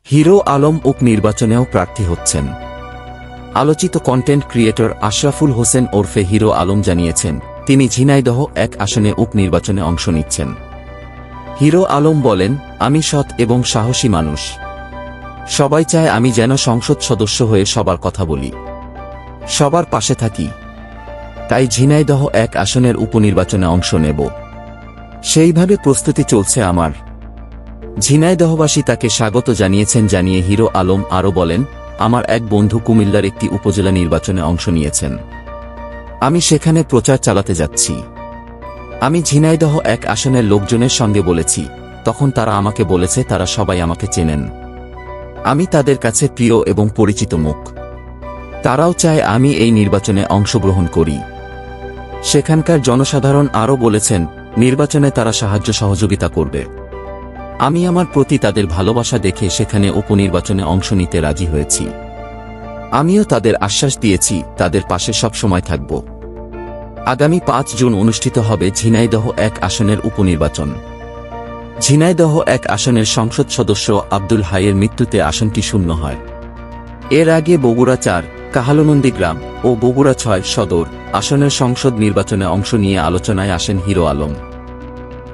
Hero Alam উপনির্বাচনেও প্রার্থী হচ্ছেন। আলোচিত কন্টেন্ট ক্রিয়েটর আশরাফুল হোসেন ওরফে হিরো আলম জানিয়েছেন তিনি ঝিনাইদহ ১ আসনে উপনির্বাচনে অংশ নিচ্ছেন। হিরো আলম বলেন, আমি সৎ এবং সাহসী মানুষ। সবাই চায় আমি যেন সংসদ সদস্য হয়ে সবার কথা বলি, সবার পাশে থাকি। তাই ঝিনাইদহ ১ আসনের উপনির্বাচনে অংশ নেব। সেইভাবে প্রস্তুতি চলছে আমার। ঝিনাইদহবাসী তাকে স্বাগত জানিয়েছেন। জানিয়ে হিরো আলম আরও বলেন, আমার এক বন্ধু কুমিল্লার একটি উপজেলা নির্বাচনে অংশ নিয়েছেন। আমি সেখানে প্রচার চালাতে যাচ্ছি। আমি ঝিনাইদহ ১ আসনের লোকজনের সঙ্গে বলেছি, তখন তারা আমাকে বলেছে তারা সবাই আমাকে চেনেন। আমি তাদের কাছে প্রিয় এবং পরিচিত মুখ। তারাও চায় আমি এই নির্বাচনে অংশগ্রহণ করি। সেখানকার জনসাধারণ আরও বলেছেন নির্বাচনে তারা সাহায্য সহযোগিতা করবে। আমি আমার প্রতি তাদের ভালোবাসা দেখে সেখানে উপনির্বাচনে অংশ নিতে রাজি হয়েছি। আমিও তাদের আশ্বাস দিয়েছি তাদের পাশে সবসময় থাকব। আগামী ৫ জুন অনুষ্ঠিত হবে ঝিনাইদহ ১ আসনের উপনির্বাচন। ঝিনাইদহ ১ আসনের সংসদ সদস্য আব্দুল হাইয়ের মৃত্যুতে আসনটি শূন্য হয়। এর আগে বগুড়া ৪, কাহালনন্দীগ্রাম ও বগুড়া ৬ সদর আসনের সংসদ নির্বাচনে অংশ নিয়ে আলোচনায় আসেন হিরো আলম।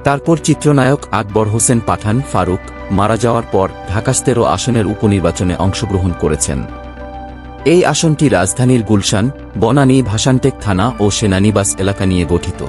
তারপর চিত্রনায়ক আকবর হোসেন পাঠান ফারুক মারা যাওয়ার পর ঢাকা ১৩ আসনের উপনির্বাচনে অংশগ্রহণ করেছেন। এই আসনটি রাজধানীর গুলশান, বনানী, ভাসানটেক থানা ও সেনানিবাস এলাকা নিয়ে গঠিত।